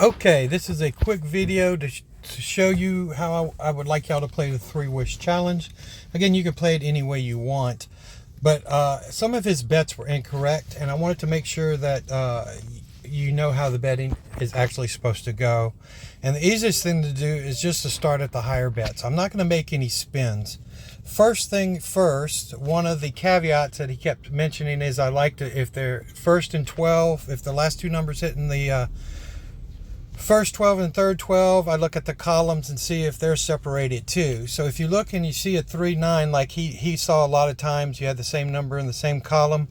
Okay, this is a quick video to show you how I would like y'all to play the 3-Wish Challenge. Again, you can play it any way you want, but some of his bets were incorrect, and I wanted to make sure that you know how the betting is actually supposed to go. And the easiest thing to do is just to start at the higher bets. I'm not going to make any spins. First thing first, one of the caveats that he kept mentioning is I like to, if they're first and 12, if the last two numbers hit in the first 12 and third 12, I look at the columns and see if they're separated too. So if you look and you see a 3-9, like he saw a lot of times, you had the same number in the same column,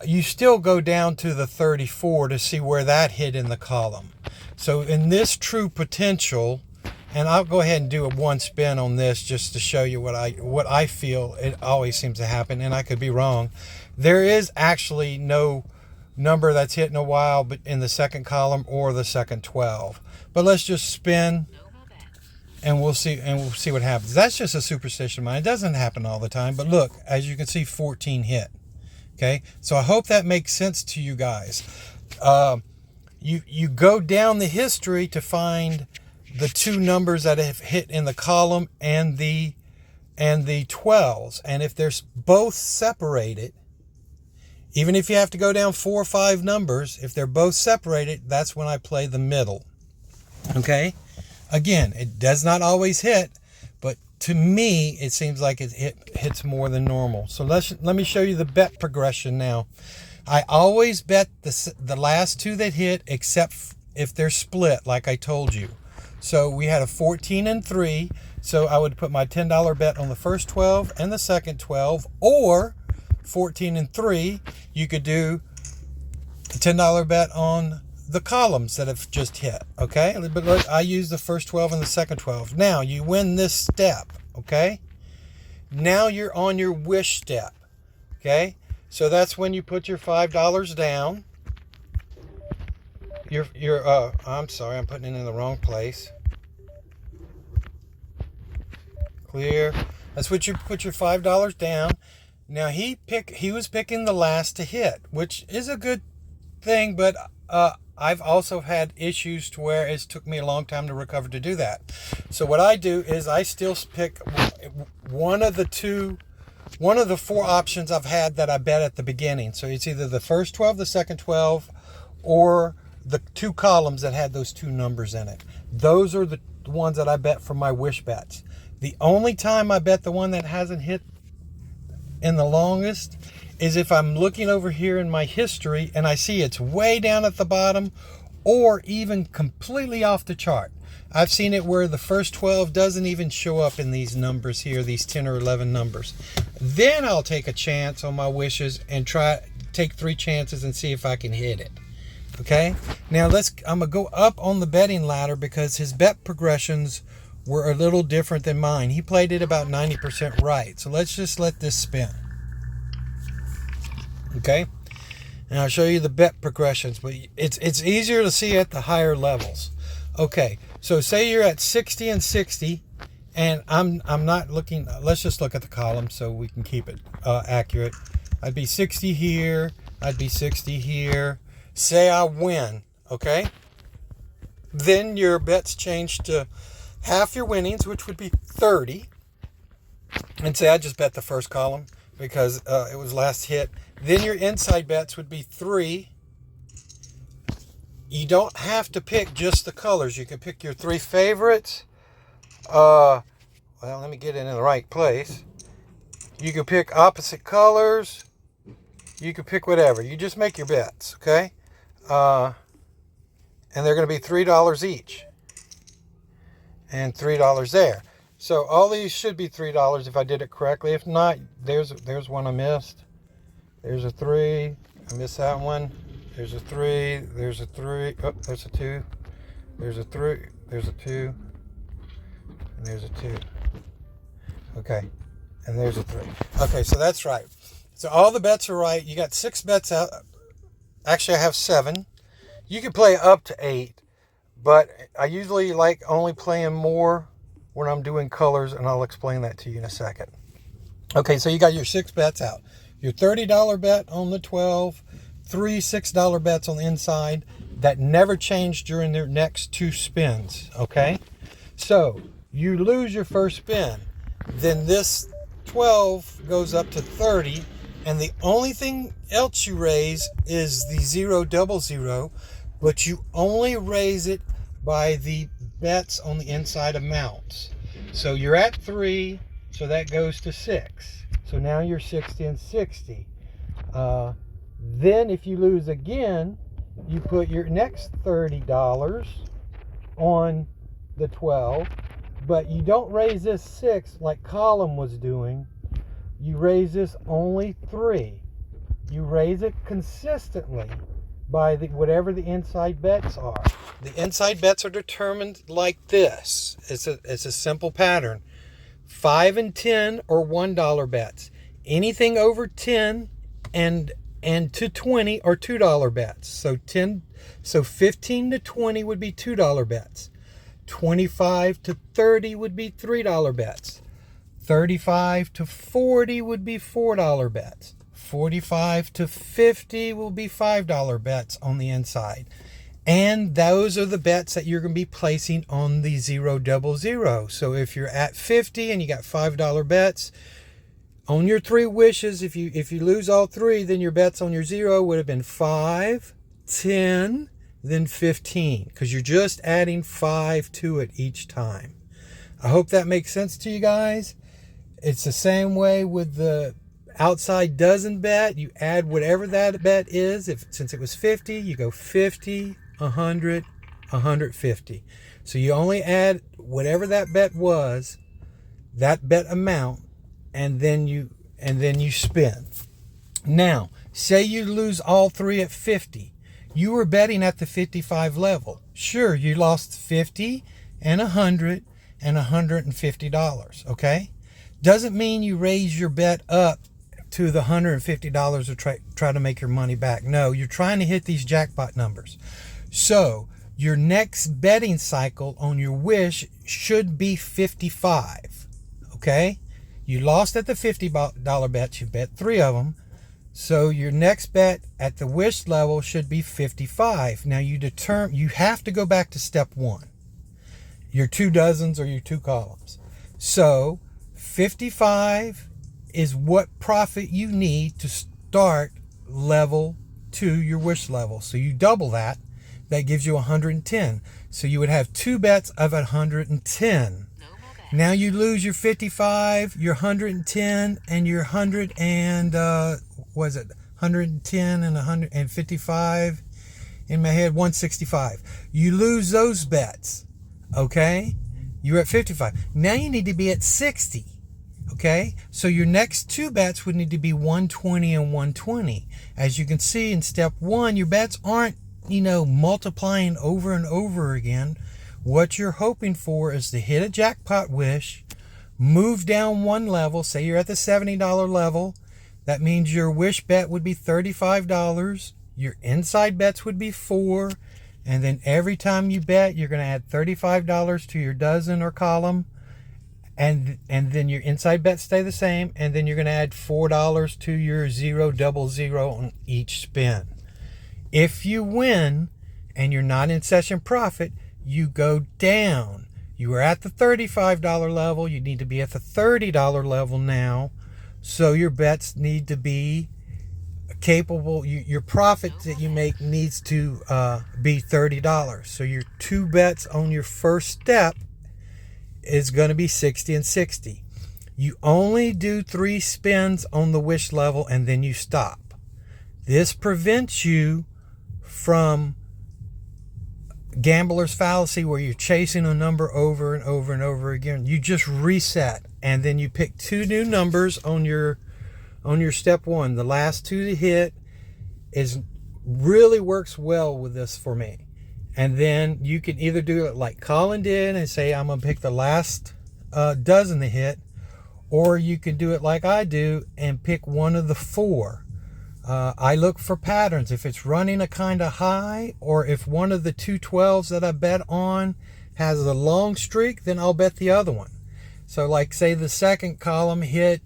you still go down to the 34 to see where that hit in the column. So in this true potential, and I'll go ahead and do a one spin on this just to show you what I feel it always seems to happen, and I could be wrong. There is actually no number that's hit in a while but in the second column or the second 12. But let's just spin and we'll see what happens. That's just a superstition of mine. It doesn't happen all the time, but look, as you can see, 14 hit. Okay, so I hope that makes sense to you guys. You go down the history to find the two numbers that have hit in the column and the 12s, and if they're both separated, even if you have to go down 4 or 5 numbers, if they're both separated, that's when I play the middle. Okay, again, it does not always hit, but to me it seems like it hits more than normal. So let me show you the bet progression now. I always bet the last two that hit, except if they're split, like I told you. So we had a 14 and 3, so I would put my $10 bet on the first 12 and the second 12, or 14 and 3, you could do a $10 bet on the columns that have just hit. Okay, but I use the first 12 and the second 12. Now you win this step. Okay, now you're on your wish step. Okay, so that's when you put your $5 down. I'm sorry, I'm putting it in the wrong place. Clear. That's what you put your $5 down. Now he was picking the last to hit, which is a good thing, but I've also had issues to where it took me a long time to recover to do that. So what I do is I still pick one of the 4 options I've had that I bet at the beginning. So it's either the first 12, the second 12, or the 2 columns that had those 2 numbers in it. Those are the ones that I bet for my wish bets. The only time I bet the one that hasn't hit in the longest is if I'm looking over here in my history and I see it's way down at the bottom or even completely off the chart. I've seen it where the first 12 doesn't even show up in these numbers here, these 10 or 11 numbers. Then I'll take a chance on my wishes and take 3 chances and see if I can hit it. Okay, now I'm gonna go up on the betting ladder because his bet progressions were a little different than mine. He played it about 90% right. So let's just let this spin. Okay, and I'll show you the bet progressions, but it's easier to see at the higher levels. Okay, so say you're at 60 and 60, and I'm not looking. Let's just look at the column so we can keep it accurate. I'd be 60 here. I'd be 60 here. Say I win. Okay, then your bets change to half your winnings, which would be 30. And say I just bet the first column because it was last hit. Then your inside bets would be 3. You don't have to pick just the colors. You can pick your 3 favorites. Well, let me get it in the right place. You can pick opposite colors. You can pick whatever. You just make your bets, okay? And they're going to be $3 each. And $3 there. So all these should be $3 if I did it correctly. If not, there's one I missed. There's a 3. I missed that one. There's a 3. There's a 3. Oh, there's a 2. There's a 3. There's a 2. And there's a 2. Okay. And there's a 3. Okay, so that's right. So all the bets are right. You got 6 bets out. Actually, I have 7. You can play up to 8. But I usually like only playing more when I'm doing colors, and I'll explain that to you in a second. Okay, so you got your 6 bets out. Your $30 bet on the 12, 3 $6 bets on the inside. that never change during their next 2 spins, okay? So you lose your first spin, then this 12 goes up to 30, and the only thing else you raise is the 000, but you only raise it by the bets on the inside amounts. So you're at 3, so that goes to 6. So now you're 60 and 60. Then if you lose again, you put your next $30 on the 12, but you don't raise this 6 like Column was doing. You raise this only 3. You raise it consistently by whatever the inside bets are. The inside bets are determined like this. It's a simple pattern. 5 and 10 are $1 bets. Anything over 10 and to 20 are $2 bets. So 15 to 20 would be $2 bets. 25 to 30 would be $3 bets. 35 to 40 would be $4 bets. 45 to 50 will be $5 bets on the inside. And those are the bets that you're going to be placing on the 000. So if you're at 50 and you got $5 bets, on your 3 wishes, if you lose all 3, then your bets on your 0 would have been 5, 10, then 15, because you're just adding 5 to it each time. I hope that makes sense to you guys. It's the same way with the outside dozen bet. You add whatever that bet is. Since it was 50, you go 50, 100, 150. So you only add whatever that bet was, that bet amount, and then you spin. Now, say you lose all 3 at 50. You were betting at the 55 level. Sure, you lost 50 and 100 and $150, okay? Doesn't mean you raise your bet up to the $150 to try to make your money back. No, you're trying to hit these jackpot numbers. So your next betting cycle on your wish should be 55, okay? You lost at the $50 bets. You bet 3 of them. So your next bet at the wish level should be 55. Now you have to go back to step 1. Your 2 dozens or your 2 columns. So 55 is what profit you need to start level 2, your wish level. So you double that. That gives you 110. So you would have 2 bets of 110. Now you lose your 55, your 110, and your 100 and 110 and 155 in my head, 165. You lose those bets, okay? You're at 55. Now you need to be at 60, okay? So your next 2 bets would need to be 120 and 120. As you can see in step 1, your bets aren't, multiplying over and over again. What you're hoping for is to hit a jackpot wish, move down 1 level. Say you're at the $70 level. That means your wish bet would be $35. Your inside bets would be 4. And then every time you bet, you're going to add $35 to your dozen or column. And then your inside bets stay the same. And then you're going to add $4 to your 000 on each spin. If you win and you're not in session profit, you go down. You were at the $35 level. You need to be at the $30 level now. So your bets need to be capable. Your profit that you make needs to be $30. So your 2 bets on your first step is going to be 60 and 60. You only do 3 spins on the wish level and then you stop. This prevents you from gambler's fallacy where you're chasing a number over and over and over again. You just reset and then you pick 2 new numbers on your step 1. The last 2 to hit really works well with this for me. And then you can either do it like Colin did and say I'm gonna pick the last dozen to hit, or you can do it like I do and pick one of the 4. I look for patterns. If it's running a kind of high, or if one of the 2 12s that I bet on has a long streak, then I'll bet the other one. So like say the second column hit,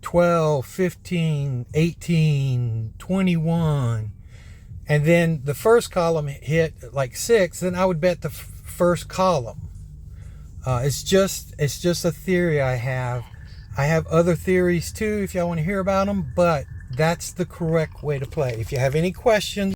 12, 15, 18, 21, and then the first column hit like 6, then I would bet the first column. It's just a theory I have. I have other theories too if y'all want to hear about them, but that's the correct way to play. If you have any questions,